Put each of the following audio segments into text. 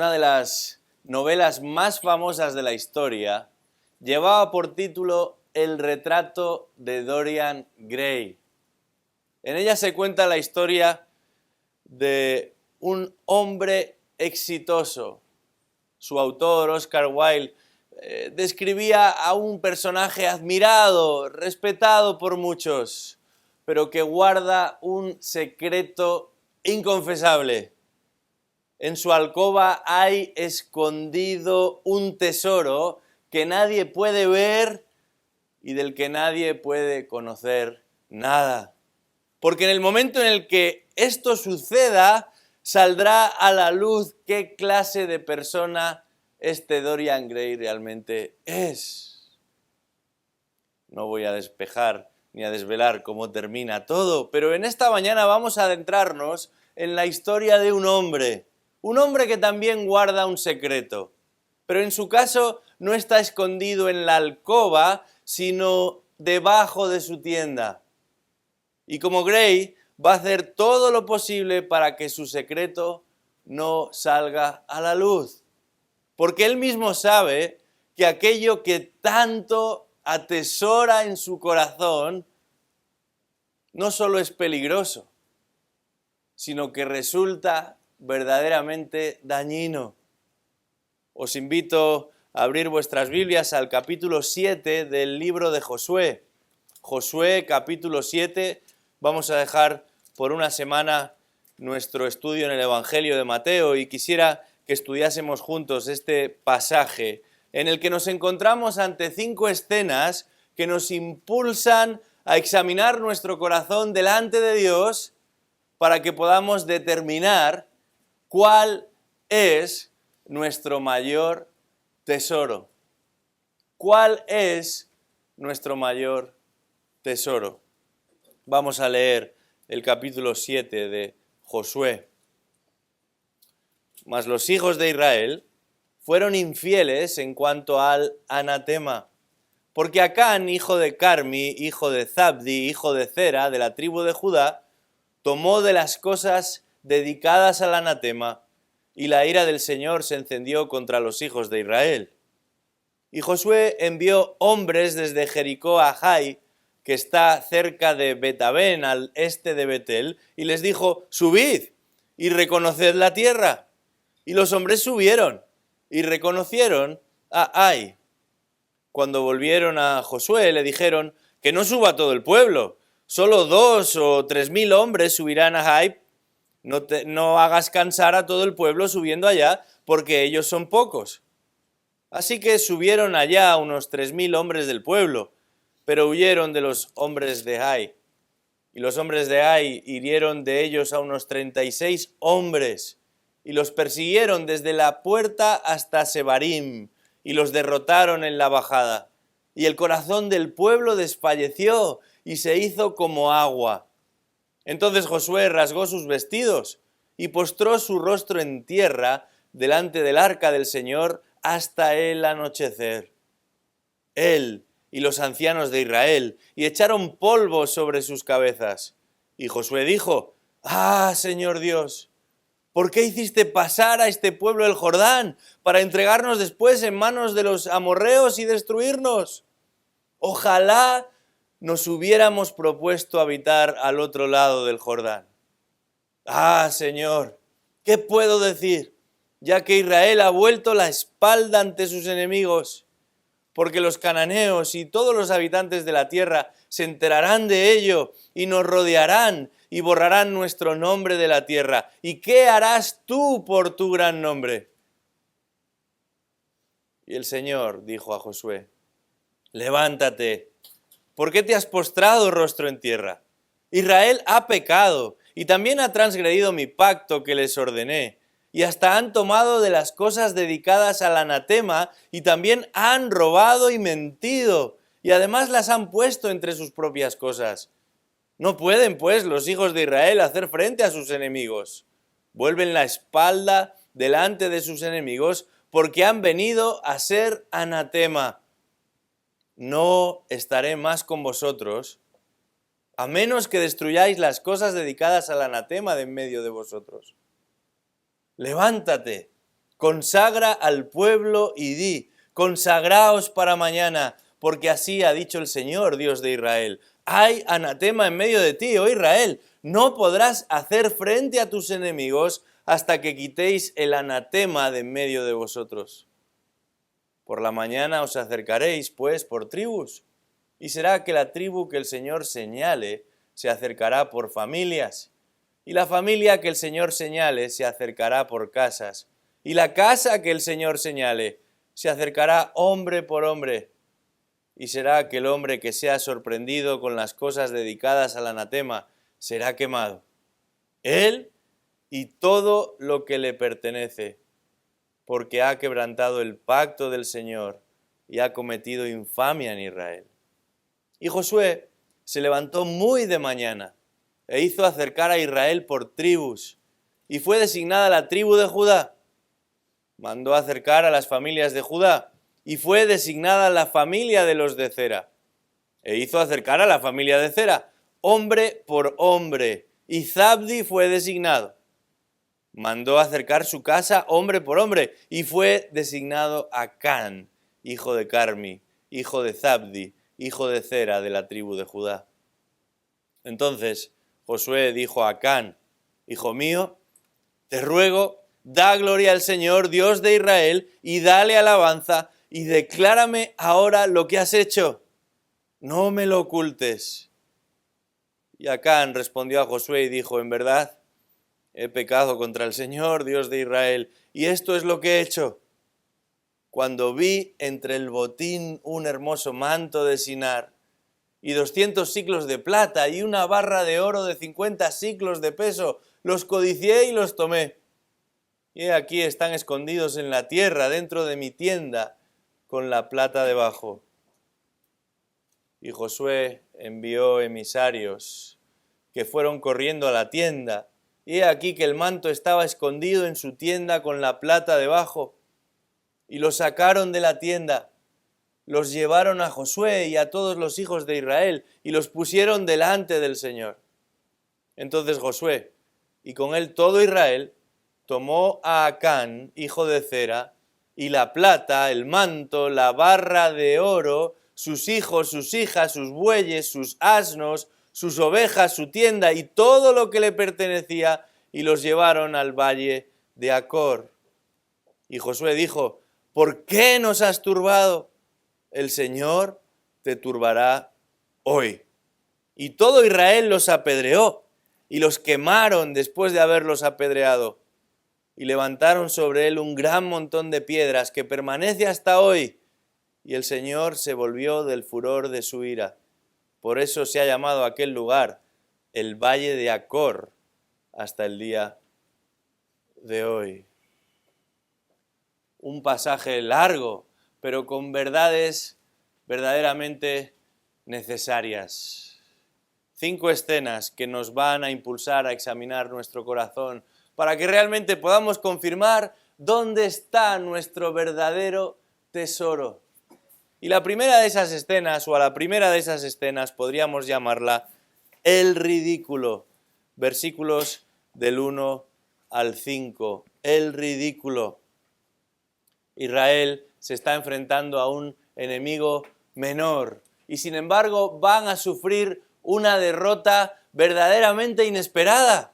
una de las novelas más famosas de la historia, llevaba por título El retrato de Dorian Gray. En ella se cuenta la historia de un hombre exitoso. Su autor, Oscar Wilde, describía a un personaje admirado, respetado por muchos, pero que guarda un secreto inconfesable. En su alcoba hay escondido un tesoro que nadie puede ver y del que nadie puede conocer nada. Porque en el momento en el que esto suceda, saldrá a la luz qué clase de persona este Dorian Gray realmente es. No voy a despejar ni a desvelar cómo termina todo, pero en esta mañana vamos a adentrarnos en la historia de un hombre que también guarda un secreto, pero en su caso no está escondido en la alcoba, sino debajo de su tienda. Y como Gray va a hacer todo lo posible para que su secreto no salga a la luz, porque él mismo sabe que aquello que tanto atesora en su corazón no solo es peligroso, sino que resulta verdaderamente dañino. Os invito a abrir vuestras Biblias al capítulo 7 del libro de Josué. Josué, capítulo 7, vamos a dejar por una semana nuestro estudio en el Evangelio de Mateo y quisiera que estudiásemos juntos este pasaje en el que nos encontramos ante 5 escenas que nos impulsan a examinar nuestro corazón delante de Dios para que podamos determinar cuál es nuestro mayor tesoro. ¿Cuál es nuestro mayor tesoro? Vamos a leer el capítulo 7 de Josué. Mas los hijos de Israel fueron infieles en cuanto al anatema, porque Acán, hijo de Carmi, hijo de Zabdi, hijo de Zera, de la tribu de Judá, tomó de las cosas dedicadas al anatema, y la ira del Señor se encendió contra los hijos de Israel. Y Josué envió hombres desde Jericó a Jai, que está cerca de Betabén, al este de Betel, y les dijo: subid y reconoced la tierra. Y los hombres subieron y reconocieron a Ai. Cuando volvieron a Josué le dijeron que no suba todo el pueblo, solo 2,000 o 3,000 hombres subirán a Jai. No hagas cansar a todo el pueblo subiendo allá, porque ellos son pocos. Así que subieron allá unos 3,000 hombres del pueblo, pero huyeron de los hombres de Ai. Y los hombres de Ai hirieron de ellos a unos 36 hombres, y los persiguieron desde la puerta hasta Sebarim, y los derrotaron en la bajada. Y el corazón del pueblo desfalleció, y se hizo como agua. Entonces Josué rasgó sus vestidos y postró su rostro en tierra delante del arca del Señor hasta el anochecer. Él y los ancianos de Israel, y echaron polvo sobre sus cabezas. Y Josué dijo: «Ah, Señor Dios, ¿por qué hiciste pasar a este pueblo el Jordán para entregarnos después en manos de los amorreos y destruirnos? Ojalá nos hubiéramos propuesto habitar al otro lado del Jordán. Ah, Señor, ¿qué puedo decir? Ya que Israel ha vuelto la espalda ante sus enemigos, porque los cananeos y todos los habitantes de la tierra se enterarán de ello y nos rodearán y borrarán nuestro nombre de la tierra. ¿Y qué harás tú por tu gran nombre?». Y el Señor dijo a Josué: «Levántate. ¿Por qué te has postrado rostro en tierra? Israel ha pecado y también ha transgredido mi pacto que les ordené, y hasta han tomado de las cosas dedicadas al anatema y también han robado y mentido, y además las han puesto entre sus propias cosas. No pueden, pues, los hijos de Israel hacer frente a sus enemigos. Vuelven la espalda delante de sus enemigos porque han venido a ser anatema. No estaré más con vosotros, a menos que destruyáis las cosas dedicadas al anatema de en medio de vosotros. Levántate, consagra al pueblo y di, consagraos para mañana, porque así ha dicho el Señor, Dios de Israel. Hay anatema en medio de ti, oh Israel, no podrás hacer frente a tus enemigos hasta que quitéis el anatema de en medio de vosotros. Por la mañana os acercaréis, pues, por tribus, y será que la tribu que el Señor señale se acercará por familias, y la familia que el Señor señale se acercará por casas, y la casa que el Señor señale se acercará hombre por hombre, y será que el hombre que sea sorprendido con las cosas dedicadas al anatema será quemado, él y todo lo que le pertenece, porque ha quebrantado el pacto del Señor y ha cometido infamia en Israel. Y Josué se levantó muy de mañana e hizo acercar a Israel por tribus, y fue designada la tribu de Judá. Mandó acercar a las familias de Judá, y fue designada la familia de los de Zera. E hizo acercar a la familia de Zera, hombre por hombre, y Zabdi fue designado. Mandó acercar su casa hombre por hombre, y fue designado Acán, hijo de Carmi, hijo de Zabdi, hijo de Zera, de la tribu de Judá. Entonces Josué dijo a Acán: hijo mío, te ruego, da gloria al Señor, Dios de Israel, y dale alabanza, y declárame ahora lo que has hecho. No me lo ocultes. Y Acán respondió a Josué y dijo: en verdad, he pecado contra el Señor, Dios de Israel, y esto es lo que he hecho. Cuando vi entre el botín un hermoso manto de Sinar, y 200 siclos de plata, y una barra de oro de 50 siclos de peso, los codicié y los tomé. Y he aquí están escondidos en la tierra, dentro de mi tienda, con la plata debajo. Y Josué envió emisarios, que fueron corriendo a la tienda, y he aquí que el manto estaba escondido en su tienda con la plata debajo. Y lo sacaron de la tienda, los llevaron a Josué y a todos los hijos de Israel, y los pusieron delante del Señor. Entonces Josué, y con él todo Israel, tomó a Acán, hijo de Zera, y la plata, el manto, la barra de oro, sus hijos, sus hijas, sus bueyes, sus asnos, sus ovejas, su tienda y todo lo que le pertenecía, y los llevaron al valle de Acor. Y Josué dijo: ¿por qué nos has turbado? El Señor te turbará hoy. Y todo Israel los apedreó, y los quemaron después de haberlos apedreado. Y levantaron sobre él un gran montón de piedras que permanece hasta hoy. Y el Señor se volvió del furor de su ira. Por eso se ha llamado aquel lugar el Valle de Acor hasta el día de hoy. Un pasaje largo, pero con verdades verdaderamente necesarias. 5 escenas que nos van a impulsar a examinar nuestro corazón para que realmente podamos confirmar dónde está nuestro verdadero tesoro. Y la primera de esas escenas, o a la primera de esas escenas, podríamos llamarla el ridículo. Versículos del 1 al 5. El ridículo. Israel se está enfrentando a un enemigo menor y sin embargo van a sufrir una derrota verdaderamente inesperada.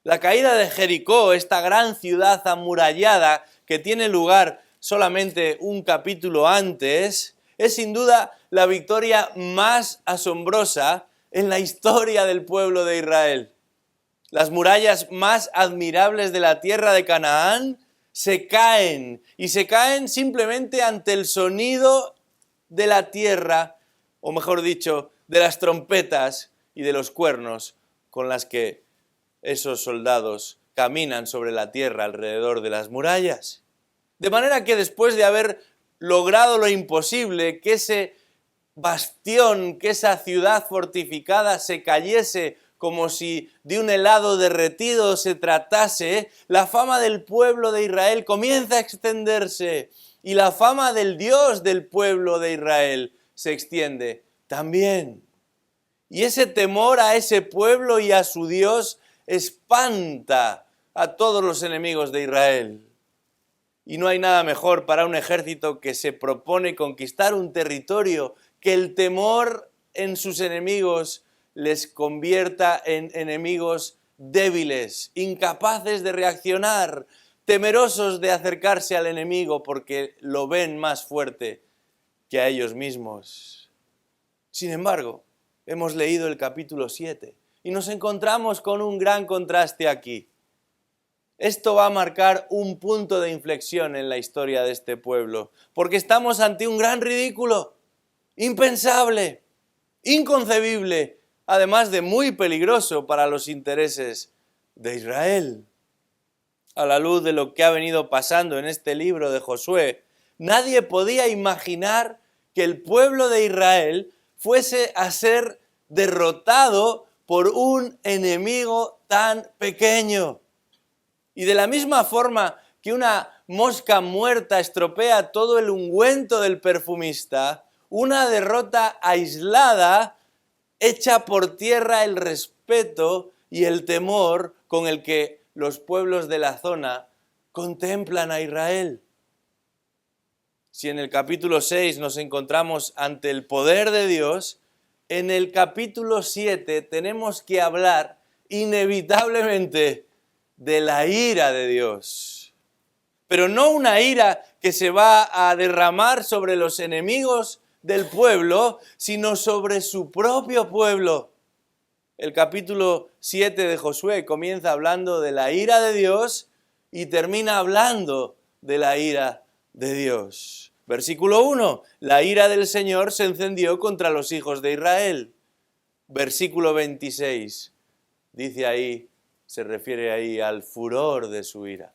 La caída de Jericó, esta gran ciudad amurallada que tiene lugar solamente un capítulo antes, es sin duda la victoria más asombrosa en la historia del pueblo de Israel. Las murallas más admirables de la tierra de Canaán se caen, y se caen simplemente ante el sonido de la tierra, o mejor dicho, de las trompetas y de los cuernos con las que esos soldados caminan sobre la tierra alrededor de las murallas. De manera que después de haber logrado lo imposible, que ese bastión, que esa ciudad fortificada se cayese como si de un helado derretido se tratase, la fama del pueblo de Israel comienza a extenderse y la fama del Dios del pueblo de Israel se extiende también. Y ese temor a ese pueblo y a su Dios espanta a todos los enemigos de Israel. Y no hay nada mejor para un ejército que se propone conquistar un territorio, que el temor en sus enemigos les convierta en enemigos débiles, incapaces de reaccionar, temerosos de acercarse al enemigo porque lo ven más fuerte que a ellos mismos. Sin embargo, hemos leído el capítulo 7 y nos encontramos con un gran contraste aquí. Esto va a marcar un punto de inflexión en la historia de este pueblo, porque estamos ante un gran ridículo, impensable, inconcebible, además de muy peligroso para los intereses de Israel. A la luz de lo que ha venido pasando en este libro de Josué, nadie podía imaginar que el pueblo de Israel fuese a ser derrotado por un enemigo tan pequeño. Y de la misma forma que una mosca muerta estropea todo el ungüento del perfumista, una derrota aislada echa por tierra el respeto y el temor con el que los pueblos de la zona contemplan a Israel. Si en el capítulo 6 nos encontramos ante el poder de Dios, en el capítulo 7 tenemos que hablar inevitablemente de la ira de Dios. Pero no una ira que se va a derramar sobre los enemigos del pueblo, sino sobre su propio pueblo. El capítulo 7 de Josué comienza hablando de la ira de Dios y termina hablando de la ira de Dios. Versículo 1, la ira del Señor se encendió contra los hijos de Israel. Versículo 26, dice ahí, se refiere ahí al furor de su ira.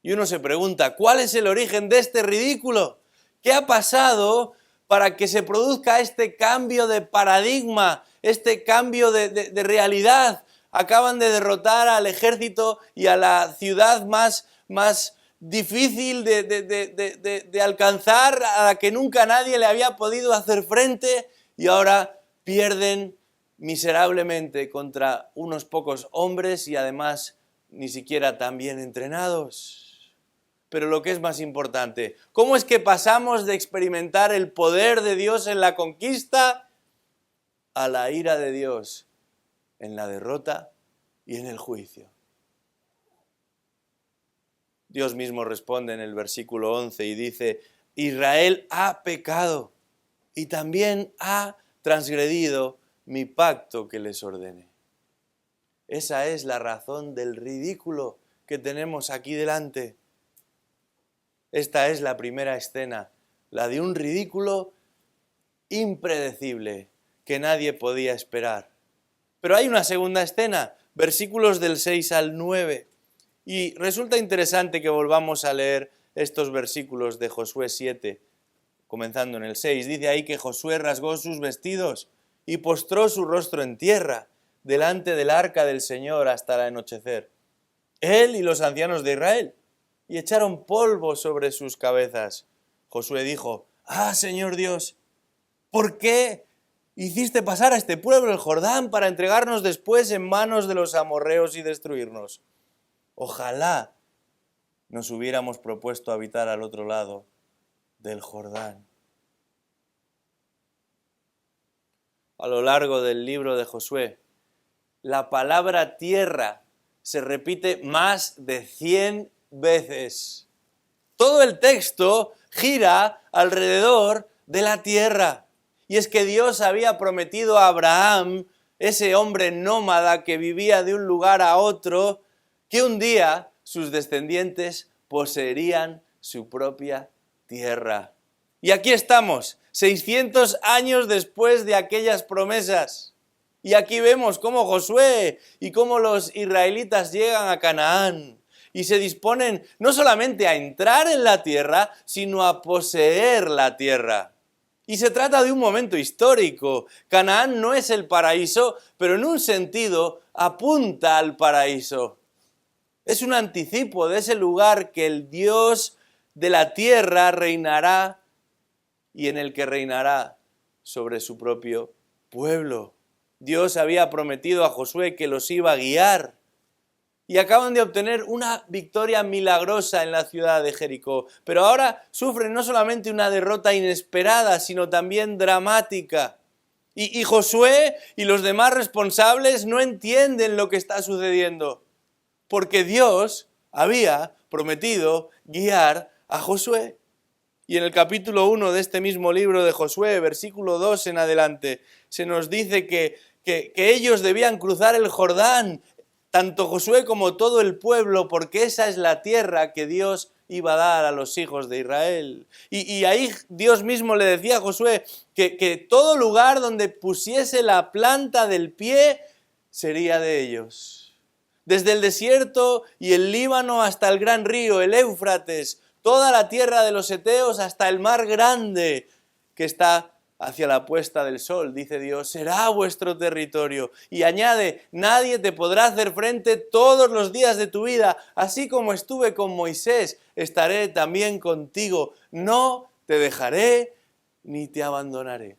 Y uno se pregunta, ¿cuál es el origen de este ridículo? ¿Qué ha pasado para que se produzca este cambio de paradigma, este cambio de realidad? Acaban de derrotar al ejército y a la ciudad más difícil de alcanzar, a la que nunca nadie le había podido hacer frente, y ahora pierden miserablemente contra unos pocos hombres y además ni siquiera tan bien entrenados. Pero lo que es más importante, ¿cómo es que pasamos de experimentar el poder de Dios en la conquista a la ira de Dios en la derrota y en el juicio? Dios mismo responde en el versículo 11 y dice, Israel ha pecado y también ha transgredido mi pacto que les ordené. Esa es la razón del ridículo que tenemos aquí delante. Esta es la primera escena, la de un ridículo impredecible que nadie podía esperar. Pero hay una segunda escena, versículos del 6 al 9, y resulta interesante que volvamos a leer estos versículos de Josué 7, comenzando en el 6. Dice ahí que Josué rasgó sus vestidos y postró su rostro en tierra delante del arca del Señor hasta el anochecer. Él y los ancianos de Israel, y echaron polvo sobre sus cabezas. Josué dijo, Señor Dios, ¿por qué hiciste pasar a este pueblo el Jordán para entregarnos después en manos de los amorreos y destruirnos? Ojalá nos hubiéramos propuesto habitar al otro lado del Jordán. A lo largo del libro de Josué, la palabra tierra se repite más de 100 veces. Todo el texto gira alrededor de la tierra. Y es que Dios había prometido a Abraham, ese hombre nómada que vivía de un lugar a otro, que un día sus descendientes poseerían su propia tierra. Y aquí estamos, 600 años después de aquellas promesas. Y aquí vemos cómo Josué y cómo los israelitas llegan a Canaán y se disponen no solamente a entrar en la tierra, sino a poseer la tierra. Y se trata de un momento histórico. Canaán no es el paraíso, pero en un sentido apunta al paraíso. Es un anticipo de ese lugar que el Dios de la tierra reinará y en el que reinará sobre su propio pueblo. Dios había prometido a Josué que los iba a guiar y acaban de obtener una victoria milagrosa en la ciudad de Jericó. Pero ahora sufren no solamente una derrota inesperada, sino también dramática. Y Josué y los demás responsables no entienden lo que está sucediendo, porque Dios había prometido guiar a Josué. Y en el capítulo 1 de este mismo libro de Josué, versículo 2 en adelante, se nos dice que ellos debían cruzar el Jordán, tanto Josué como todo el pueblo, porque esa es la tierra que Dios iba a dar a los hijos de Israel. Y ahí Dios mismo le decía a Josué que todo lugar donde pusiese la planta del pie sería de ellos. Desde el desierto y el Líbano hasta el gran río, el Éufrates, toda la tierra de los heteos hasta el mar grande que está hacia la puesta del sol, dice Dios, será vuestro territorio. Y añade, nadie te podrá hacer frente todos los días de tu vida, así como estuve con Moisés, estaré también contigo, no te dejaré ni te abandonaré.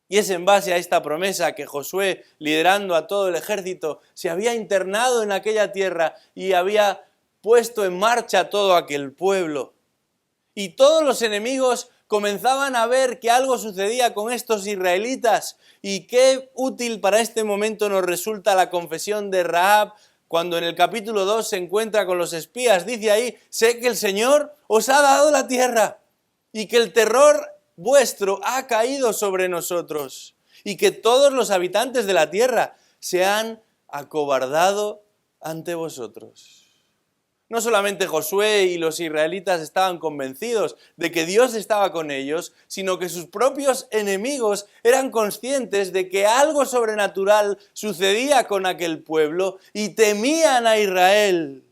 Y es en base a esta promesa que Josué, liderando a todo el ejército, se había internado en aquella tierra y había puesto en marcha todo aquel pueblo. Y todos los enemigos comenzaban a ver que algo sucedía con estos israelitas. Y qué útil para este momento nos resulta la confesión de Rahab, cuando en el capítulo 2 se encuentra con los espías. Dice ahí, sé que el Señor os ha dado la tierra y que el terror vuestro ha caído sobre nosotros y que todos los habitantes de la tierra se han acobardado ante vosotros. No solamente Josué y los israelitas estaban convencidos de que Dios estaba con ellos, sino que sus propios enemigos eran conscientes de que algo sobrenatural sucedía con aquel pueblo y temían a Israel.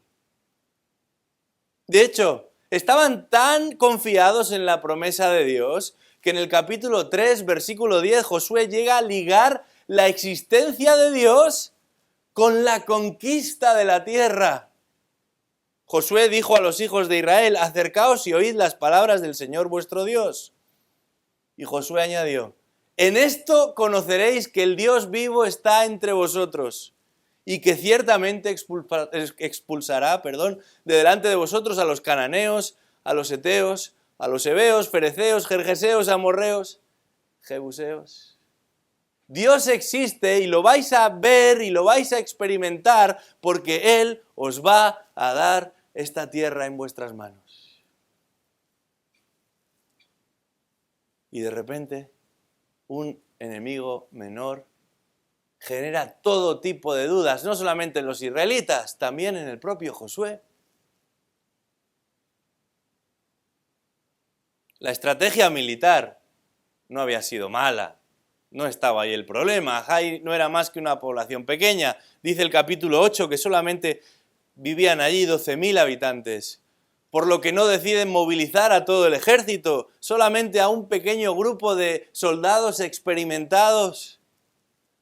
De hecho, estaban tan confiados en la promesa de Dios que en el capítulo 3, versículo 10, Josué llega a ligar la existencia de Dios con la conquista de la tierra. Josué dijo a los hijos de Israel, acercaos y oíd las palabras del Señor vuestro Dios. Y Josué añadió, en esto conoceréis que el Dios vivo está entre vosotros y que ciertamente expulsará de delante de vosotros a los cananeos, a los heteos, a los heveos, fereceos, gergeseos, amorreos, jebuseos. Dios existe y lo vais a ver y lo vais a experimentar porque Él os va a dar esta tierra en vuestras manos. Y de repente, un enemigo menor genera todo tipo de dudas, no solamente en los israelitas, también en el propio Josué. La estrategia militar no había sido mala, no estaba ahí el problema. Jai no era más que una población pequeña. Dice el capítulo 8 que solamente vivían allí 12.000 habitantes, por lo que no deciden movilizar a todo el ejército, solamente a un pequeño grupo de soldados experimentados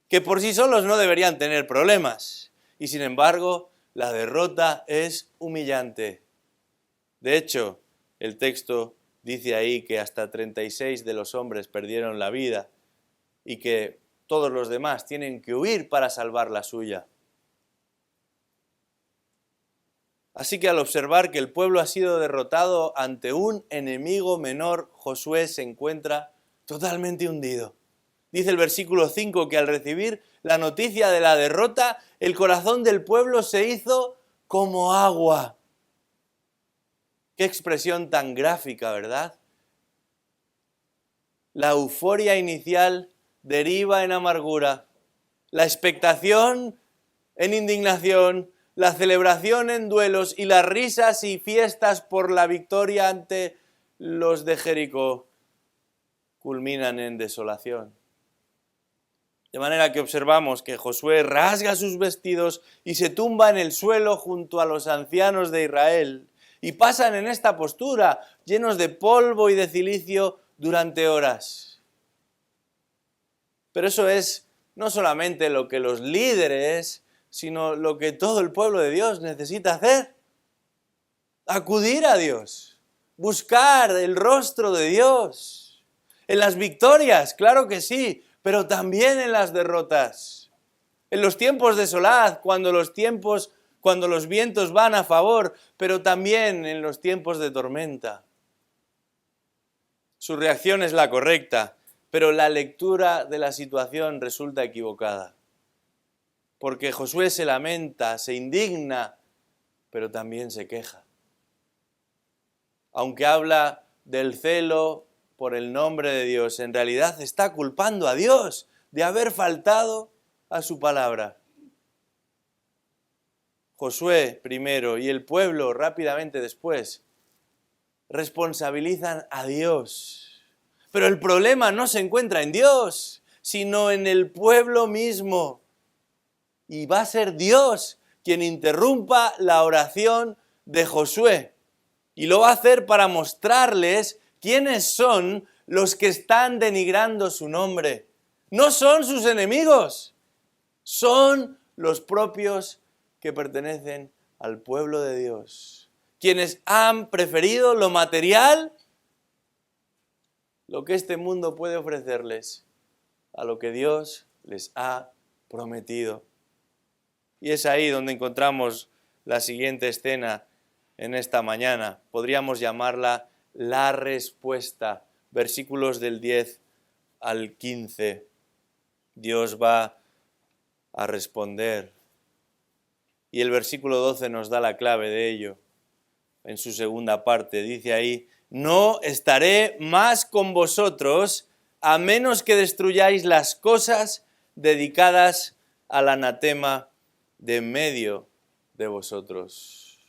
que por sí solos no deberían tener problemas. Y sin embargo, la derrota es humillante. De hecho, el texto dice ahí que hasta 36 de los hombres perdieron la vida y que todos los demás tienen que huir para salvar la suya. Así que al observar que el pueblo ha sido derrotado ante un enemigo menor, Josué se encuentra totalmente hundido. Dice el versículo 5 que al recibir la noticia de la derrota, el corazón del pueblo se hizo como agua. Qué expresión tan gráfica, ¿verdad? La euforia inicial deriva en amargura, la expectación en indignación, la celebración en duelos y las risas y fiestas por la victoria ante los de Jericó culminan en desolación. De manera que observamos que Josué rasga sus vestidos y se tumba en el suelo junto a los ancianos de Israel y pasan en esta postura, llenos de polvo y de cilicio durante horas. Pero eso es no solamente lo que los líderes, sino lo que todo el pueblo de Dios necesita hacer. Acudir a Dios, buscar el rostro de Dios. En las victorias, claro que sí, pero también en las derrotas. En los tiempos de solaz, cuando los tiempos cuando los vientos van a favor, pero también en los tiempos de tormenta. Su reacción es la correcta, pero la lectura de la situación resulta equivocada. Porque Josué se lamenta, se indigna, pero también se queja. Aunque habla del celo por el nombre de Dios, en realidad está culpando a Dios de haber faltado a su palabra. Josué primero y el pueblo rápidamente después responsabilizan a Dios. Pero el problema no se encuentra en Dios, sino en el pueblo mismo. Y va a ser Dios quien interrumpa la oración de Josué. Y lo va a hacer para mostrarles quiénes son los que están denigrando su nombre. No son sus enemigos, son los propios que pertenecen al pueblo de Dios, quienes han preferido lo material, lo que este mundo puede ofrecerles, a lo que Dios les ha prometido. Y es ahí donde encontramos la siguiente escena en esta mañana. Podríamos llamarla la respuesta. Versículos del 10 al 15. Dios va a responder. Y el versículo 12 nos da la clave de ello. En su segunda parte dice ahí: no estaré más con vosotros a menos que destruyáis las cosas dedicadas al anatema de en medio de vosotros.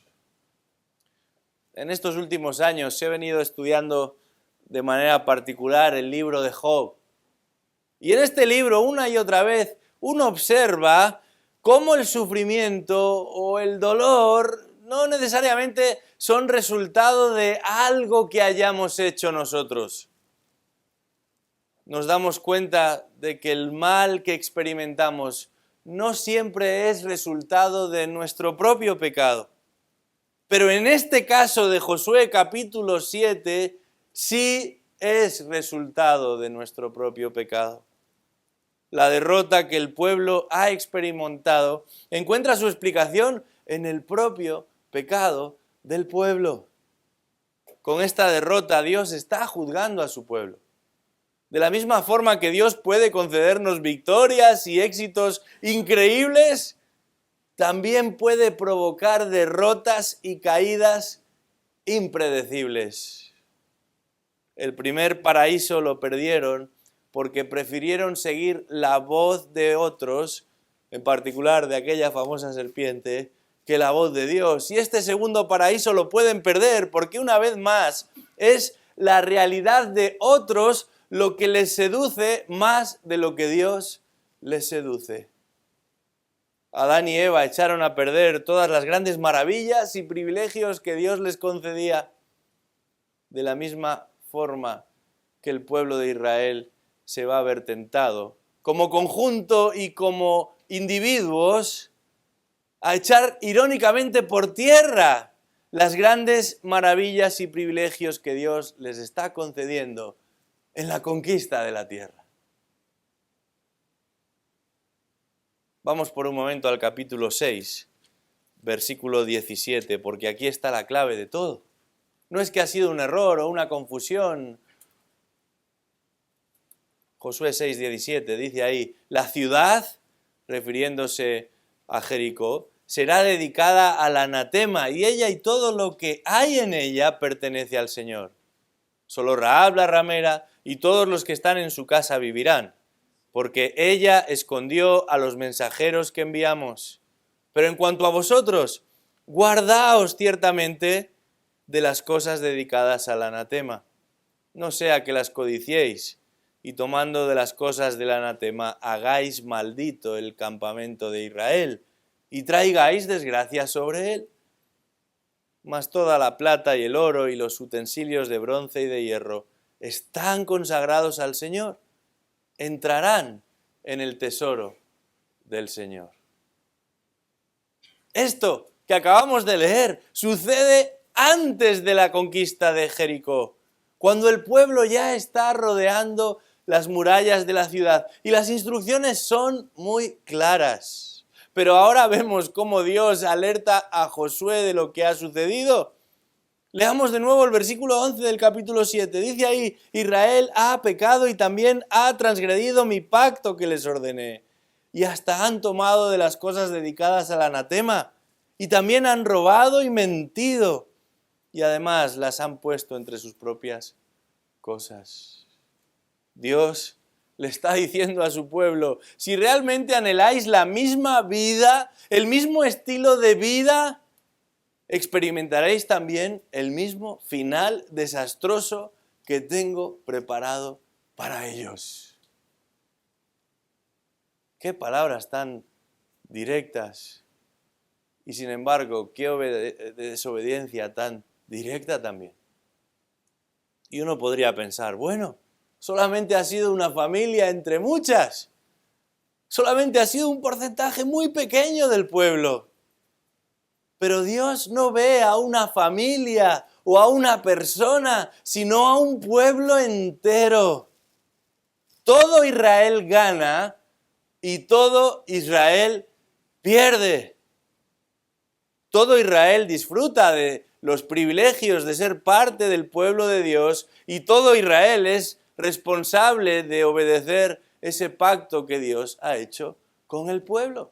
En estos últimos años he venido estudiando de manera particular el libro de Job. Y en este libro, una y otra vez, uno observa cómo el sufrimiento o el dolor no necesariamente son resultado de algo que hayamos hecho nosotros. Nos damos cuenta de que el mal que experimentamos no siempre es resultado de nuestro propio pecado. Pero en este caso de Josué capítulo 7, sí es resultado de nuestro propio pecado. La derrota que el pueblo ha experimentado encuentra su explicación en el propio pecado del pueblo. Con esta derrota Dios está juzgando a su pueblo. De la misma forma que Dios puede concedernos victorias y éxitos increíbles, también puede provocar derrotas y caídas impredecibles. El primer paraíso lo perdieron porque prefirieron seguir la voz de otros, en particular de aquella famosa serpiente, que la voz de Dios. Y este segundo paraíso lo pueden perder porque una vez más es la realidad de otros lo que les seduce más de lo que Dios les seduce. Adán y Eva echaron a perder todas las grandes maravillas y privilegios que Dios les concedía, de la misma forma que el pueblo de Israel se va a ver tentado, como conjunto y como individuos, a echar irónicamente por tierra las grandes maravillas y privilegios que Dios les está concediendo en la conquista de la tierra. Vamos por un momento al capítulo 6, versículo 17, porque aquí está la clave de todo. No es que ha sido un error o una confusión. Josué 6, 17 dice ahí: la ciudad, refiriéndose a Jericó, será dedicada al anatema, y ella y todo lo que hay en ella pertenece al Señor. Solo Rahab la ramera y todos los que están en su casa vivirán, porque ella escondió a los mensajeros que enviamos. Pero en cuanto a vosotros, guardaos ciertamente de las cosas dedicadas al anatema, no sea que las codiciéis, y tomando de las cosas del anatema hagáis maldito el campamento de Israel, y traigáis desgracia sobre él. Mas toda la plata y el oro y los utensilios de bronce y de hierro están consagrados al Señor, entrarán en el tesoro del Señor. Esto que acabamos de leer sucede antes de la conquista de Jericó, cuando el pueblo ya está rodeando las murallas de la ciudad, y las instrucciones son muy claras. Pero ahora vemos cómo Dios alerta a Josué de lo que ha sucedido. Leamos de nuevo el versículo 11 del capítulo 7. Dice ahí: Israel ha pecado y también ha transgredido mi pacto que les ordené. Y hasta han tomado de las cosas dedicadas al anatema. Y también han robado y mentido. Y además las han puesto entre sus propias cosas. Dios le está diciendo a su pueblo: si realmente anheláis la misma vida, el mismo estilo de vida, experimentaréis también el mismo final desastroso que tengo preparado para ellos. Qué palabras tan directas. Y sin embargo, qué desobediencia tan directa también. Y uno podría pensar, bueno, solamente ha sido una familia entre muchas. Solamente ha sido un porcentaje muy pequeño del pueblo. Pero Dios no ve a una familia o a una persona, sino a un pueblo entero. Todo Israel gana y todo Israel pierde. Todo Israel disfruta de los privilegios de ser parte del pueblo de Dios y todo Israel es responsable de obedecer ese pacto que Dios ha hecho con el pueblo.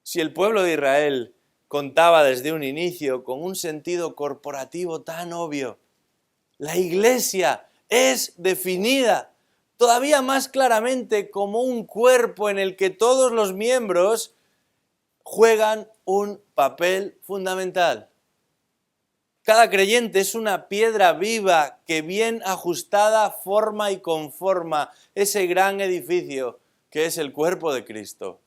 Si el pueblo de Israel contaba desde un inicio con un sentido corporativo tan obvio, la iglesia es definida todavía más claramente como un cuerpo en el que todos los miembros juegan un papel fundamental. Cada creyente es una piedra viva que bien ajustada forma y conforma ese gran edificio que es el cuerpo de Cristo.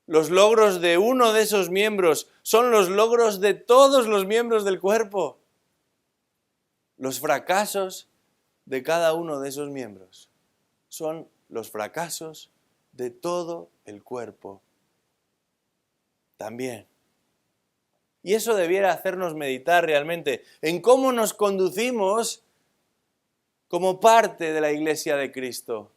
Los logros de uno de esos miembros son los logros de todos los miembros del cuerpo. Los fracasos de cada uno de esos miembros son los fracasos de todo el cuerpo también. Y eso debiera hacernos meditar realmente en cómo nos conducimos como parte de la Iglesia de Cristo.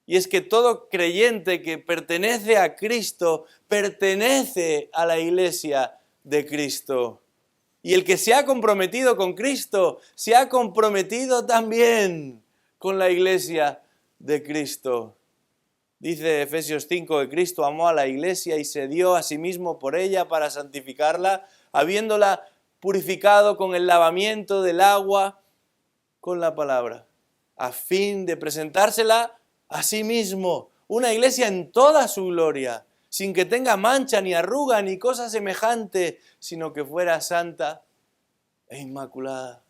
Y es que todo creyente que pertenece a Cristo, pertenece a la Iglesia de Cristo. Y el que se ha comprometido con Cristo, se ha comprometido también con la Iglesia de Cristo. Dice Efesios 5 que Cristo amó a la iglesia y se dio a sí mismo por ella para santificarla, habiéndola purificado con el lavamiento del agua con la palabra, a fin de presentársela a sí mismo, una iglesia en toda su gloria, sin que tenga mancha ni arruga ni cosa semejante, sino que fuera santa e inmaculada.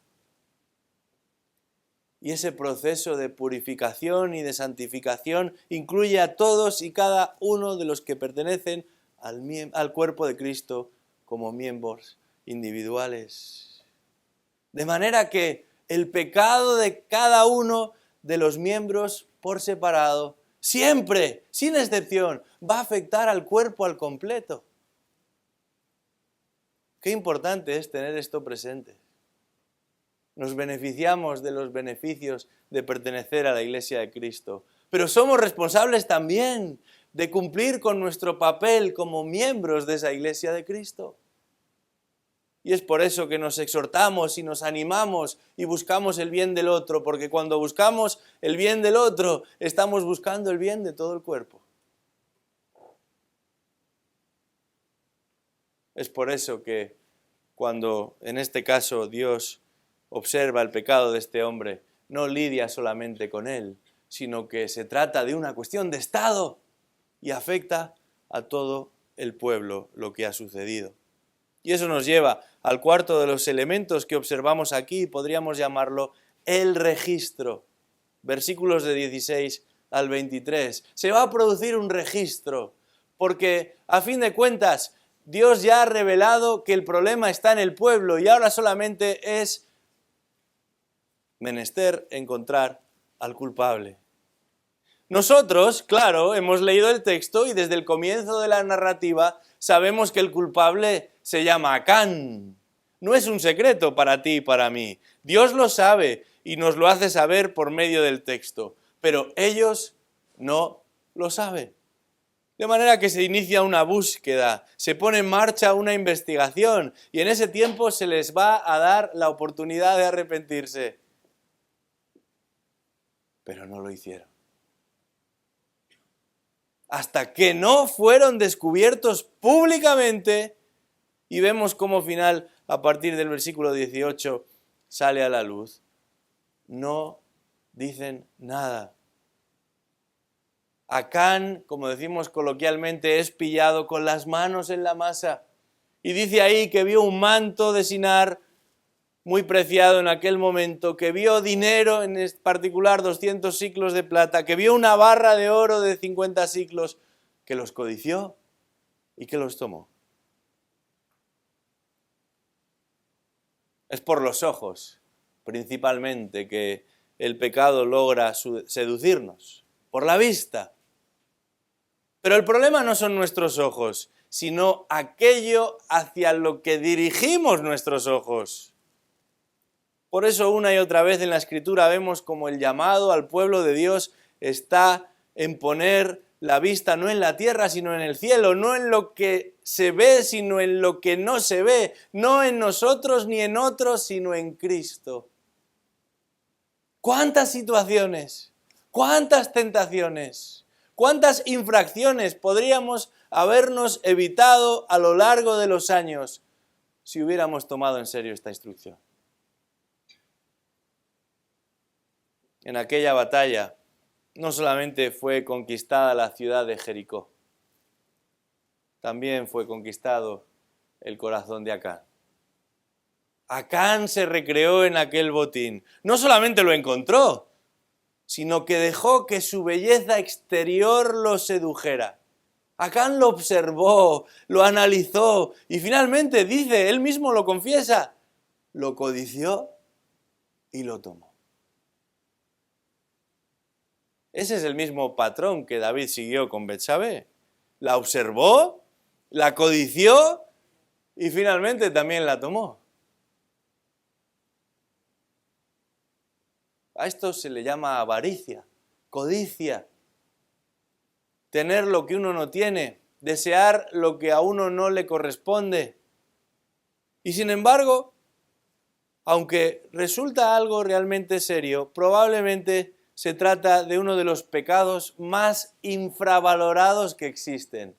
Y ese proceso de purificación y de santificación incluye a todos y cada uno de los que pertenecen al cuerpo de Cristo como miembros individuales. De manera que el pecado de cada uno de los miembros por separado, siempre, sin excepción, va a afectar al cuerpo al completo. Qué importante es tener esto presente. Nos beneficiamos de los beneficios de pertenecer a la Iglesia de Cristo, pero somos responsables también de cumplir con nuestro papel como miembros de esa Iglesia de Cristo. Y es por eso que nos exhortamos y nos animamos y buscamos el bien del otro, porque cuando buscamos el bien del otro, estamos buscando el bien de todo el cuerpo. Es por eso que cuando, en este caso, Dios observa el pecado de este hombre, no lidia solamente con él, sino que se trata de una cuestión de Estado y afecta a todo el pueblo lo que ha sucedido. Y eso nos lleva al cuarto de los elementos que observamos aquí, podríamos llamarlo el registro. Versículos de 16 al 23. Se va a producir un registro, porque a fin de cuentas Dios ya ha revelado que el problema está en el pueblo y ahora solamente es menester encontrar al culpable. Nosotros, claro, hemos leído el texto y desde el comienzo de la narrativa sabemos que el culpable se llama Acán. No es un secreto para ti y para mí. Dios lo sabe y nos lo hace saber por medio del texto, pero ellos no lo saben. De manera que se inicia una búsqueda, se pone en marcha una investigación y en ese tiempo se les va a dar la oportunidad de arrepentirse. Pero no lo hicieron. Hasta que no fueron descubiertos públicamente y vemos cómo final, a partir del versículo 18, sale a la luz. No dicen nada. Acán, como decimos coloquialmente, es pillado con las manos en la masa. Y dice ahí que vio un manto de Sinar muy preciado en aquel momento, que vio dinero, en particular 200 siclos de plata, que vio una barra de oro de 50 siclos, que los codició y que los tomó. Es por los ojos, principalmente, que el pecado logra seducirnos, por la vista. Pero el problema no son nuestros ojos, sino aquello hacia lo que dirigimos nuestros ojos. Por eso una y otra vez en la Escritura vemos como el llamado al pueblo de Dios está en poner la vista no en la tierra, sino en el cielo, no en lo que se ve, sino en lo que no se ve, no en nosotros ni en otros, sino en Cristo. ¿Cuántas situaciones? ¿Cuántas tentaciones? ¿Cuántas infracciones podríamos habernos evitado a lo largo de los años si hubiéramos tomado en serio esta instrucción? En aquella batalla no solamente fue conquistada la ciudad de Jericó, también fue conquistado el corazón de Acán. Acán se recreó en aquel botín. No solamente lo encontró, sino que dejó que su belleza exterior lo sedujera. Acán lo observó, lo analizó y finalmente dice, él mismo lo confiesa, lo codició y lo tomó. Ese es el mismo patrón que David siguió con Betsabé. La observó, la codició y finalmente también la tomó. A esto se le llama avaricia, codicia. Tener lo que uno no tiene, desear lo que a uno no le corresponde. Y sin embargo, aunque resulta algo realmente serio, probablemente se trata de uno de los pecados más infravalorados que existen.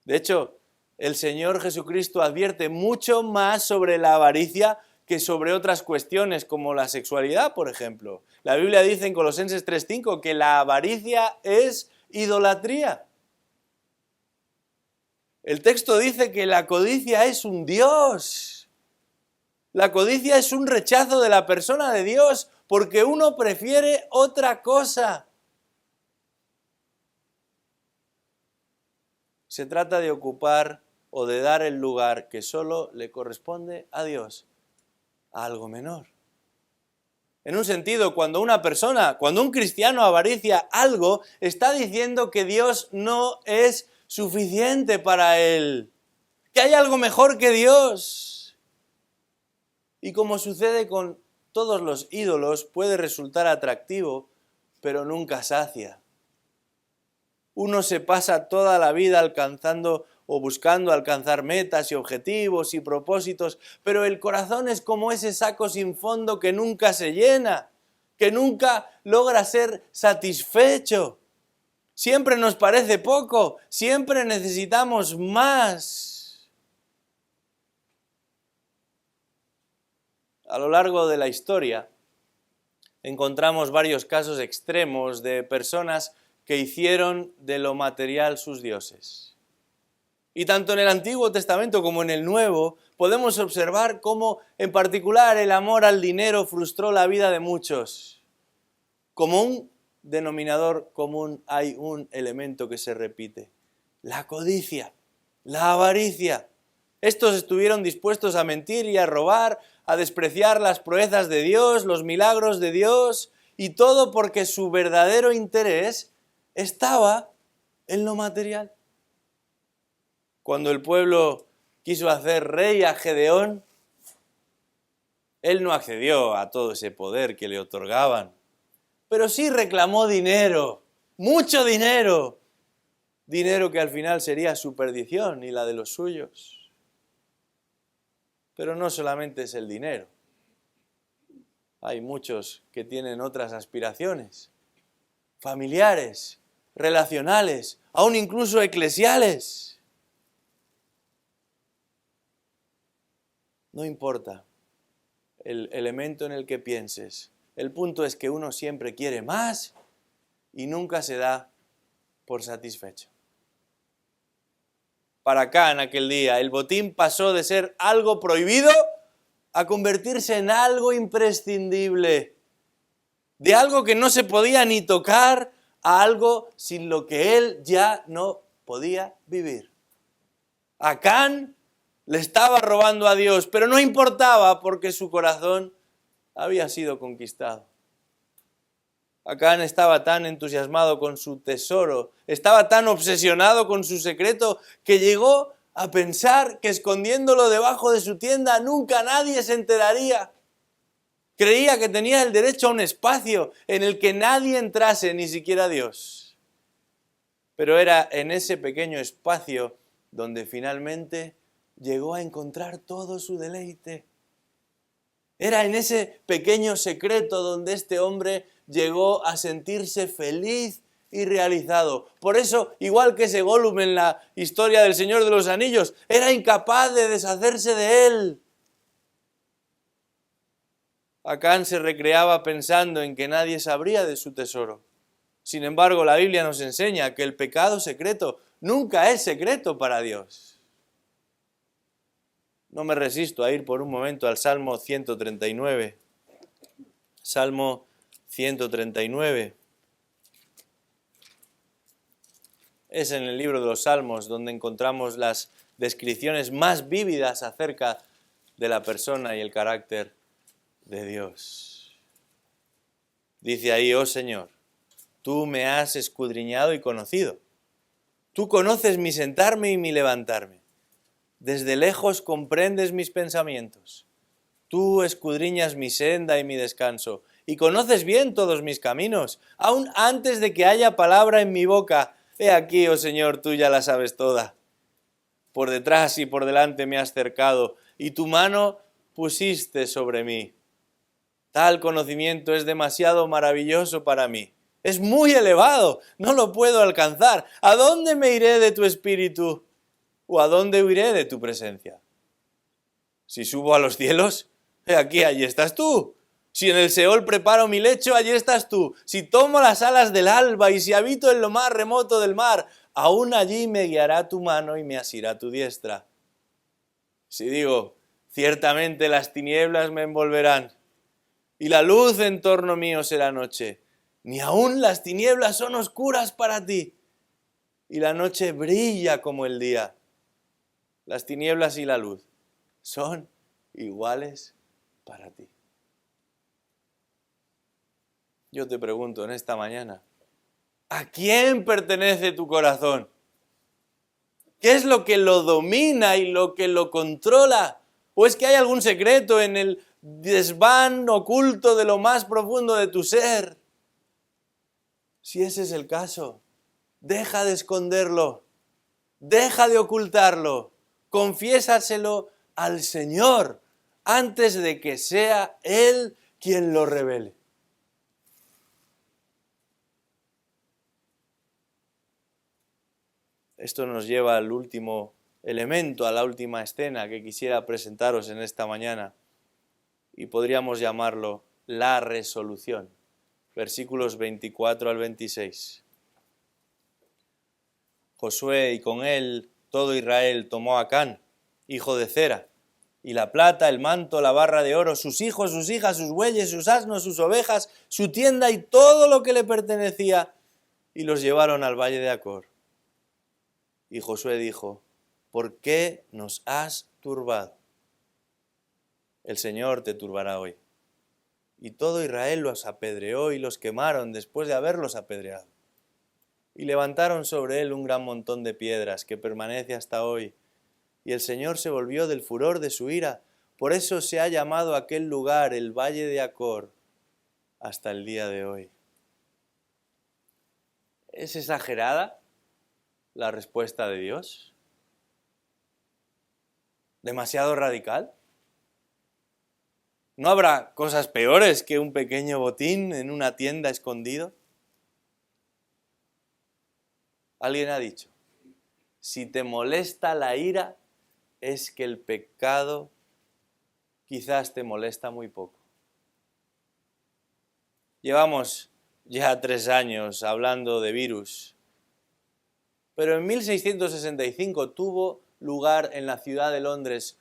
De hecho, el Señor Jesucristo advierte mucho más sobre la avaricia que sobre otras cuestiones como la sexualidad, por ejemplo. La Biblia dice en Colosenses 3:5 que la avaricia es idolatría. El texto dice que la codicia es un dios. La codicia es un rechazo de la persona de Dios porque uno prefiere otra cosa. Se trata de ocupar o de dar el lugar que solo le corresponde a Dios, a algo menor. En un sentido, cuando un cristiano avaricia algo, está diciendo que Dios no es suficiente para él, que hay algo mejor que Dios. Y como sucede con todos los ídolos, puede resultar atractivo, pero nunca sacia. Uno se pasa toda la vida alcanzando o buscando alcanzar metas y objetivos y propósitos, pero el corazón es como ese saco sin fondo que nunca se llena, que nunca logra ser satisfecho. Siempre nos parece poco, siempre necesitamos más. A lo largo de la historia encontramos varios casos extremos de personas que hicieron de lo material sus dioses. Y tanto en el Antiguo Testamento como en el Nuevo podemos observar cómo en particular el amor al dinero frustró la vida de muchos. Como un denominador común hay un elemento que se repite: la codicia, la avaricia. Estos estuvieron dispuestos a mentir y a robar, a despreciar las proezas de Dios, los milagros de Dios, y todo porque su verdadero interés estaba en lo material. Cuando el pueblo quiso hacer rey a Gedeón, él no accedió a todo ese poder que le otorgaban, pero sí reclamó dinero, mucho dinero, dinero que al final sería su perdición y la de los suyos. Pero no solamente es el dinero. Hay muchos que tienen otras aspiraciones, familiares, relacionales, aún incluso eclesiales. No importa el elemento en el que pienses. El punto es que uno siempre quiere más y nunca se da por satisfecho. Para Acán aquel día, el botín pasó de ser algo prohibido a convertirse en algo imprescindible. De algo que no se podía ni tocar a algo sin lo que él ya no podía vivir. Acán le estaba robando a Dios, pero no importaba porque su corazón había sido conquistado. Acán estaba tan entusiasmado con su tesoro, estaba tan obsesionado con su secreto, que llegó a pensar que escondiéndolo debajo de su tienda nunca nadie se enteraría. Creía que tenía el derecho a un espacio en el que nadie entrase, ni siquiera Dios. Pero era en ese pequeño espacio donde finalmente llegó a encontrar todo su deleite. Era en ese pequeño secreto donde este hombre llegó a sentirse feliz y realizado. Por eso, igual que ese Gollum en la historia del Señor de los Anillos, era incapaz de deshacerse de él. Acán se recreaba pensando en que nadie sabría de su tesoro. Sin embargo, la Biblia nos enseña que el pecado secreto nunca es secreto para Dios. No me resisto a ir por un momento al Salmo 139. Salmo 139. Es en el libro de los Salmos donde encontramos las descripciones más vívidas acerca de la persona y el carácter de Dios. Dice ahí: oh Señor, tú me has escudriñado y conocido. Tú conoces mi sentarme y mi levantarme. Desde lejos comprendes mis pensamientos. Tú escudriñas mi senda y mi descanso, y conoces bien todos mis caminos, aún antes de que haya palabra en mi boca. He aquí, oh Señor, tú ya la sabes toda. Por detrás y por delante me has cercado, y tu mano pusiste sobre mí. Tal conocimiento es demasiado maravilloso para mí. Es muy elevado, no lo puedo alcanzar. ¿A dónde me iré de tu espíritu? ¿O a dónde huiré de tu presencia? Si subo a los cielos, he aquí, allí estás tú. Si en el Seol preparo mi lecho, allí estás tú. Si tomo las alas del alba y si habito en lo más remoto del mar, aún allí me guiará tu mano y me asirá tu diestra. Si digo, ciertamente las tinieblas me envolverán y la luz en torno mío será noche, ni aún las tinieblas son oscuras para ti y la noche brilla como el día. Las tinieblas y la luz son iguales para ti. Yo te pregunto en esta mañana, ¿a quién pertenece tu corazón? ¿Qué es lo que lo domina y lo que lo controla? ¿O es que hay algún secreto en el desván oculto de lo más profundo de tu ser? Si ese es el caso, deja de esconderlo, deja de ocultarlo. Confiésaselo al Señor antes de que sea Él quien lo revele. Esto nos lleva al último elemento, a la última escena que quisiera presentaros en esta mañana. Y podríamos llamarlo la resolución. Versículos 24 al 26. Josué y con él todo Israel tomó a Acán, hijo de Zera, y la plata, el manto, la barra de oro, sus hijos, sus hijas, sus bueyes, sus asnos, sus ovejas, su tienda y todo lo que le pertenecía, y los llevaron al valle de Acor. Y Josué dijo: ¿por qué nos has turbado? El Señor te turbará hoy. Y todo Israel los apedreó y los quemaron después de haberlos apedreado. Y levantaron sobre él un gran montón de piedras que permanece hasta hoy. Y el Señor se volvió del furor de su ira. Por eso se ha llamado aquel lugar el Valle de Acor hasta el día de hoy. ¿Es exagerada la respuesta de Dios? ¿Demasiado radical? ¿No habrá cosas peores que un pequeño botín en una tienda escondido? Alguien ha dicho, si te molesta la ira, es que el pecado quizás te molesta muy poco. Llevamos ya 3 años hablando de virus, pero en 1665 tuvo lugar en la ciudad de Londres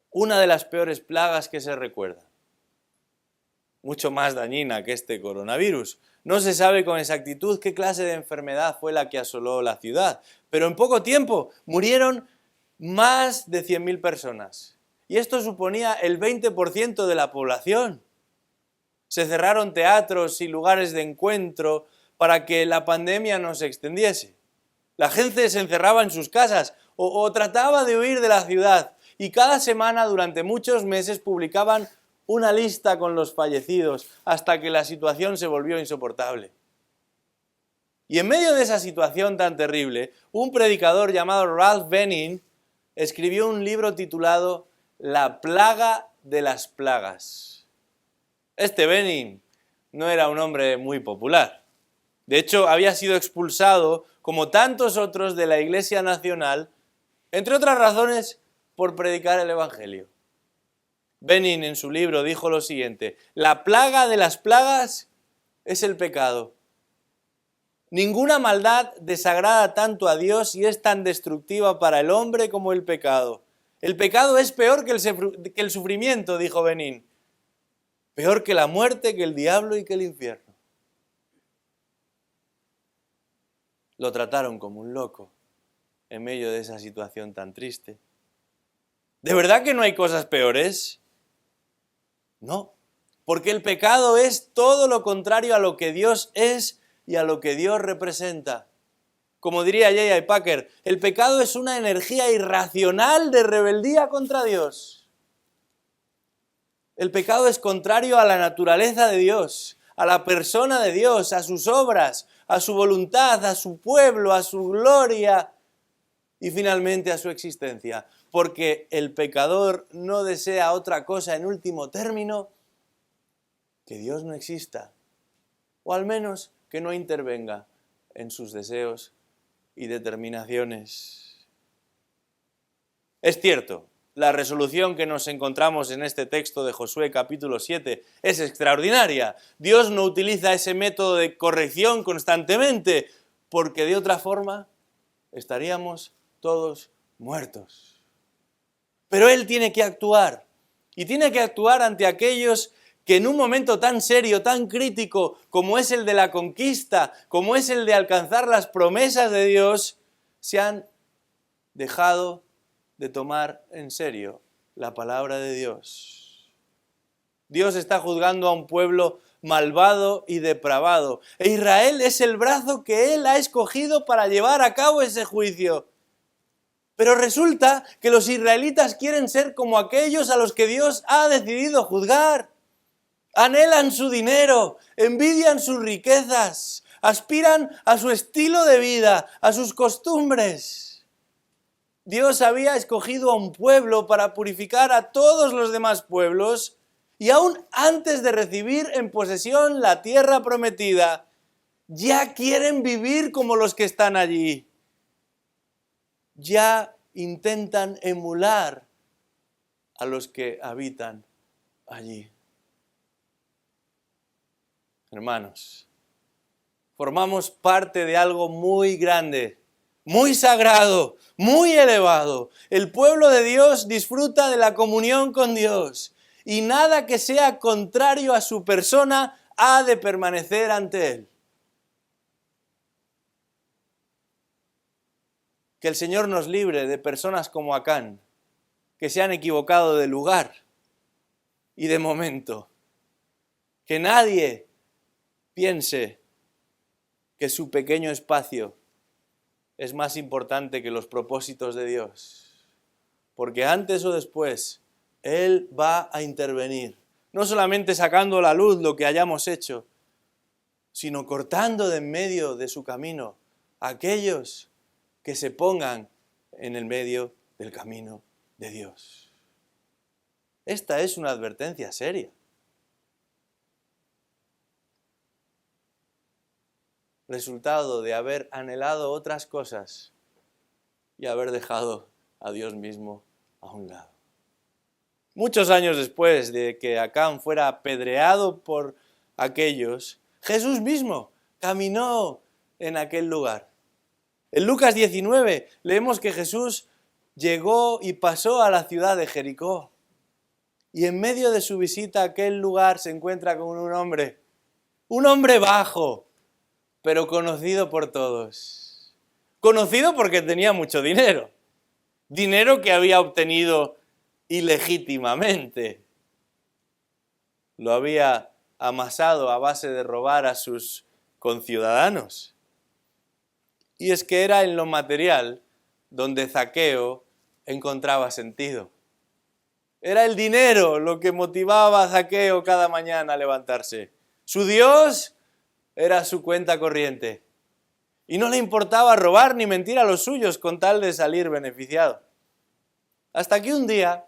una de las peores plagas que se recuerda, mucho más dañina que este coronavirus. No se sabe con exactitud qué clase de enfermedad fue la que asoló la ciudad, pero en poco tiempo murieron más de 100.000 personas. Y esto suponía el 20% de la población. Se cerraron teatros y lugares de encuentro para que la pandemia no se extendiese. La gente se encerraba en sus casas o trataba de huir de la ciudad. Y cada semana durante muchos meses publicaban una lista con los fallecidos hasta que la situación se volvió insoportable. Y en medio de esa situación tan terrible, un predicador llamado Ralph Benning escribió un libro titulado La plaga de las plagas. Este Benning no era un hombre muy popular. De hecho, había sido expulsado, como tantos otros, de la Iglesia Nacional, entre otras razones, por predicar el Evangelio. Benning en su libro dijo lo siguiente: la plaga de las plagas es el pecado. Ninguna maldad desagrada tanto a Dios y es tan destructiva para el hombre como el pecado. El pecado es peor que el sufrimiento, dijo Benning. Peor que la muerte, que el diablo y que el infierno. Lo trataron como un loco en medio de esa situación tan triste. ¿De verdad que no hay cosas peores? No, porque el pecado es todo lo contrario a lo que Dios es y a lo que Dios representa. Como diría J.I. Packer, el pecado es una energía irracional de rebeldía contra Dios. El pecado es contrario a la naturaleza de Dios, a la persona de Dios, a sus obras, a su voluntad, a su pueblo, a su gloria y finalmente a su existencia. Porque el pecador no desea otra cosa en último término que Dios no exista, o al menos que no intervenga en sus deseos y determinaciones. Es cierto, la resolución que nos encontramos en este texto de Josué capítulo 7 es extraordinaria. Dios no utiliza ese método de corrección constantemente, porque de otra forma estaríamos todos muertos. Pero Él tiene que actuar, y tiene que actuar ante aquellos que en un momento tan serio, tan crítico, como es el de la conquista, como es el de alcanzar las promesas de Dios, se han dejado de tomar en serio la palabra de Dios. Dios está juzgando a un pueblo malvado y depravado, e Israel es el brazo que Él ha escogido para llevar a cabo ese juicio. Pero resulta que los israelitas quieren ser como aquellos a los que Dios ha decidido juzgar. Anhelan su dinero, envidian sus riquezas, aspiran a su estilo de vida, a sus costumbres. Dios había escogido a un pueblo para purificar a todos los demás pueblos y aún antes de recibir en posesión la tierra prometida, ya quieren vivir como los que están allí. Ya intentan emular a los que habitan allí. Hermanos, formamos parte de algo muy grande, muy sagrado, muy elevado. El pueblo de Dios disfruta de la comunión con Dios y nada que sea contrario a su persona ha de permanecer ante Él. Que el Señor nos libre de personas como Acán, que se han equivocado de lugar y de momento. Que nadie piense que su pequeño espacio es más importante que los propósitos de Dios. Porque antes o después, Él va a intervenir. No solamente sacando a la luz lo que hayamos hecho, sino cortando de en medio de su camino a aquellos que se pongan en el medio del camino de Dios. Esta es una advertencia seria. Resultado de haber anhelado otras cosas y haber dejado a Dios mismo a un lado. Muchos años después de que Acán fuera apedreado por aquellos, Jesús mismo caminó en aquel lugar. En Lucas 19 leemos que Jesús llegó y pasó a la ciudad de Jericó. Y en medio de su visita a aquel lugar se encuentra con un hombre bajo, pero conocido por todos. Conocido porque tenía mucho dinero. Dinero que había obtenido ilegítimamente. Lo había amasado a base de robar a sus conciudadanos. Y es que era en lo material donde Zaqueo encontraba sentido. Era el dinero lo que motivaba a Zaqueo cada mañana a levantarse. Su Dios era su cuenta corriente. Y no le importaba robar ni mentir a los suyos con tal de salir beneficiado. Hasta que un día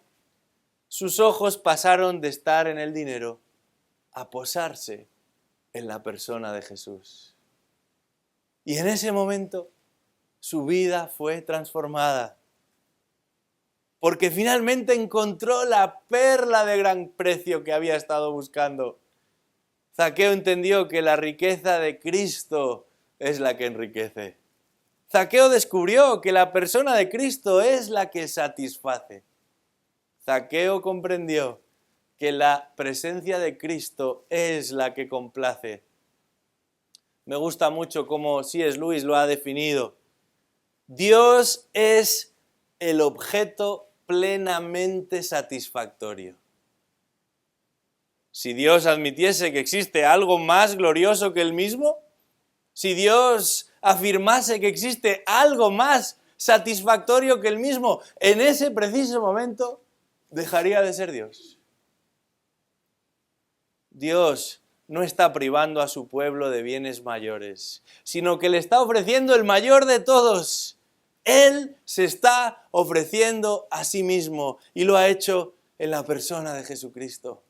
sus ojos pasaron de estar en el dinero a posarse en la persona de Jesús. Y en ese momento su vida fue transformada. Porque finalmente encontró la perla de gran precio que había estado buscando. Zaqueo entendió que la riqueza de Cristo es la que enriquece. Zaqueo descubrió que la persona de Cristo es la que satisface. Zaqueo comprendió que la presencia de Cristo es la que complace. Me gusta mucho cómo C.S. Lewis lo ha definido. Dios es el objeto plenamente satisfactorio. Si Dios admitiese que existe algo más glorioso que Él mismo, si Dios afirmase que existe algo más satisfactorio que Él mismo, en ese preciso momento dejaría de ser Dios. Dios no está privando a su pueblo de bienes mayores, sino que le está ofreciendo el mayor de todos. Él se está ofreciendo a sí mismo y lo ha hecho en la persona de Jesucristo.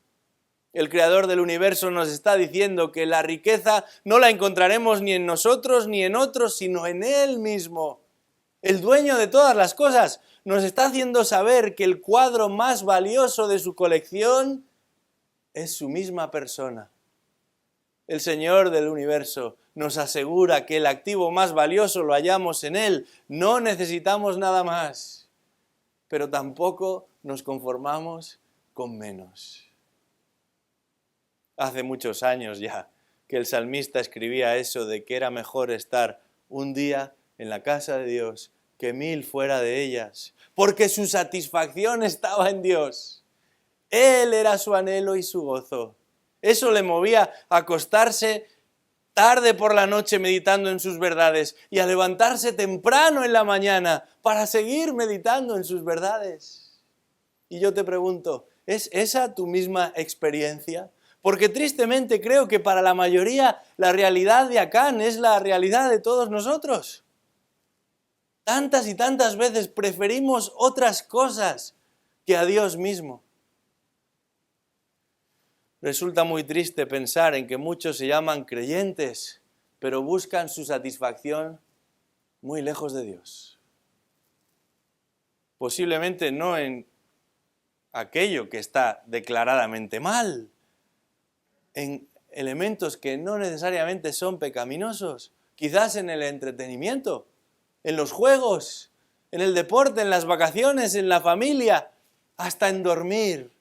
El creador del universo nos está diciendo que la riqueza no la encontraremos ni en nosotros ni en otros, sino en Él mismo. El dueño de todas las cosas nos está haciendo saber que el cuadro más valioso de su colección es su misma persona. El Señor del universo nos asegura que el activo más valioso lo hallamos en Él. No necesitamos nada más, pero tampoco nos conformamos con menos. Hace muchos años ya que el salmista escribía eso de que era mejor estar un día en la casa de Dios que 1000 fuera de ellas, porque su satisfacción estaba en Dios. Él era su anhelo y su gozo. Eso le movía a acostarse tarde por la noche meditando en sus verdades y a levantarse temprano en la mañana para seguir meditando en sus verdades. Y yo te pregunto, ¿es esa tu misma experiencia? Porque tristemente creo que para la mayoría la realidad de Acán es la realidad de todos nosotros. Tantas y tantas veces preferimos otras cosas que a Dios mismo. Resulta muy triste pensar en que muchos se llaman creyentes, pero buscan su satisfacción muy lejos de Dios. Posiblemente no en aquello que está declaradamente mal, en elementos que no necesariamente son pecaminosos, quizás en el entretenimiento, en los juegos, en el deporte, en las vacaciones, en la familia, hasta en dormir.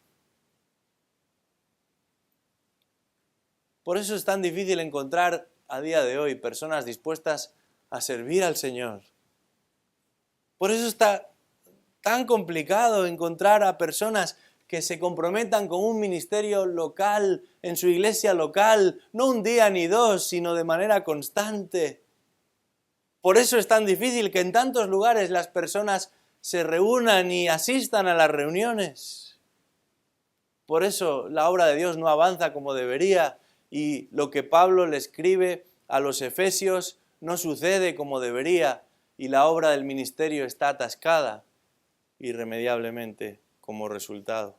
Por eso es tan difícil encontrar a día de hoy personas dispuestas a servir al Señor. Por eso está tan complicado encontrar a personas que se comprometan con un ministerio local, en su iglesia local, no un día ni dos, sino de manera constante. Por eso es tan difícil que en tantos lugares las personas se reúnan y asistan a las reuniones. Por eso la obra de Dios no avanza como debería y lo que Pablo le escribe a los efesios no sucede como debería y la obra del ministerio está atascada irremediablemente como resultado.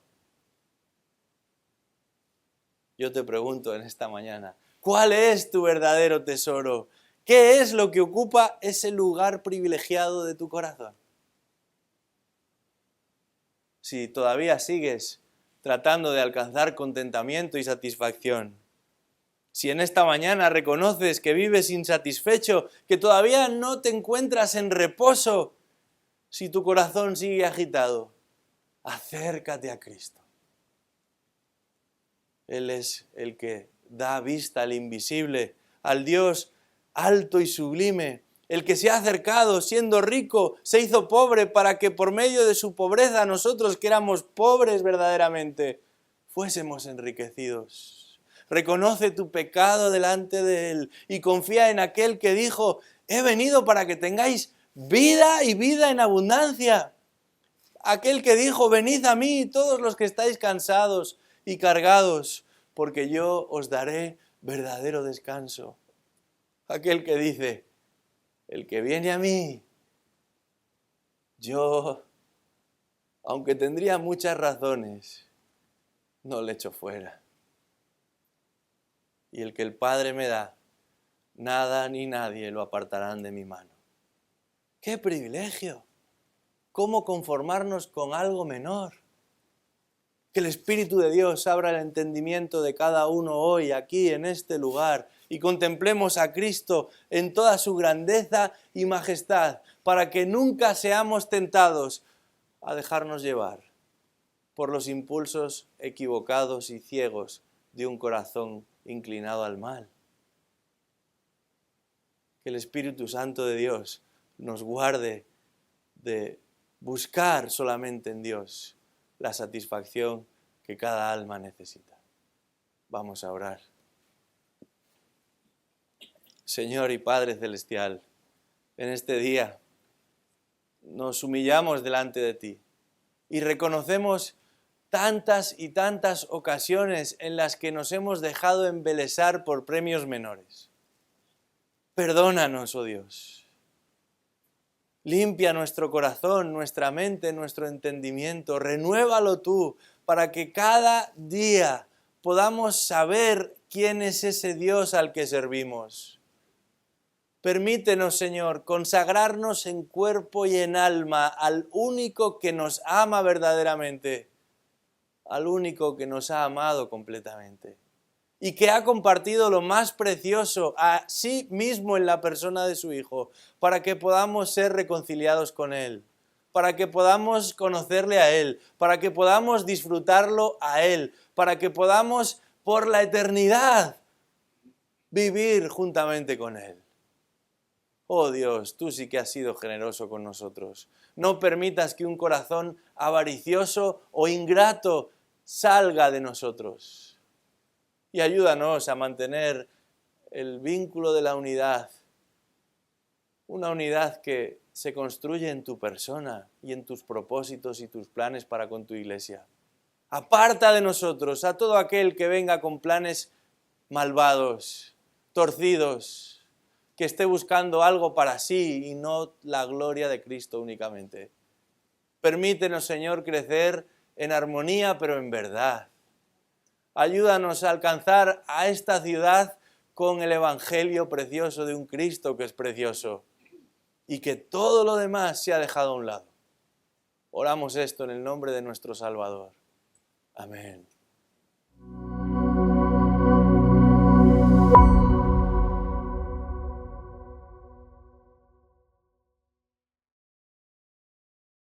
Yo te pregunto en esta mañana, ¿cuál es tu verdadero tesoro? ¿Qué es lo que ocupa ese lugar privilegiado de tu corazón? Si todavía sigues tratando de alcanzar contentamiento y satisfacción, si en esta mañana reconoces que vives insatisfecho, que todavía no te encuentras en reposo, si tu corazón sigue agitado, acércate a Cristo. Él es el que da vista al invisible, al Dios alto y sublime, el que se ha acercado siendo rico, se hizo pobre para que por medio de su pobreza nosotros que éramos pobres verdaderamente, fuésemos enriquecidos. Reconoce tu pecado delante de Él y confía en aquel que dijo, he venido para que tengáis vida y vida en abundancia. Aquel que dijo, venid a mí todos los que estáis cansados y cargados, porque yo os daré verdadero descanso. Aquel que dice, el que viene a mí, yo, aunque tendría muchas razones, no le echo fuera. Y el que el Padre me da, nada ni nadie lo apartarán de mi mano. ¡Qué privilegio! ¿Cómo conformarnos con algo menor? Que el Espíritu de Dios abra el entendimiento de cada uno hoy, aquí, en este lugar, y contemplemos a Cristo en toda su grandeza y majestad, para que nunca seamos tentados a dejarnos llevar por los impulsos equivocados y ciegos de un corazón inclinado al mal. Que el Espíritu Santo de Dios nos guarde de buscar solamente en Dios la satisfacción que cada alma necesita. Vamos a orar. Señor y Padre Celestial, en este día nos humillamos delante de ti y reconocemos tantas y tantas ocasiones en las que nos hemos dejado embelesar por premios menores. Perdónanos, oh Dios. Limpia nuestro corazón, nuestra mente, nuestro entendimiento. Renuévalo tú para que cada día podamos saber quién es ese Dios al que servimos. Permítenos, Señor, consagrarnos en cuerpo y en alma al único que nos ama verdaderamente, al único que nos ha amado completamente y que ha compartido lo más precioso a sí mismo en la persona de su Hijo, para que podamos ser reconciliados con Él, para que podamos conocerle a Él, para que podamos disfrutarlo a Él, para que podamos por la eternidad vivir juntamente con Él. Oh Dios, tú sí que has sido generoso con nosotros. No permitas que un corazón avaricioso o ingrato salga de nosotros. Y ayúdanos a mantener el vínculo de la unidad, una unidad que se construye en tu persona y en tus propósitos y tus planes para con tu iglesia. Aparta de nosotros a todo aquel que venga con planes malvados, torcidos, que esté buscando algo para sí y no la gloria de Cristo únicamente. Permítenos, Señor, crecer en armonía, pero en verdad. Ayúdanos a alcanzar a esta ciudad con el evangelio precioso de un Cristo que es precioso y que todo lo demás se ha dejado a un lado. Oramos esto en el nombre de nuestro Salvador. Amén.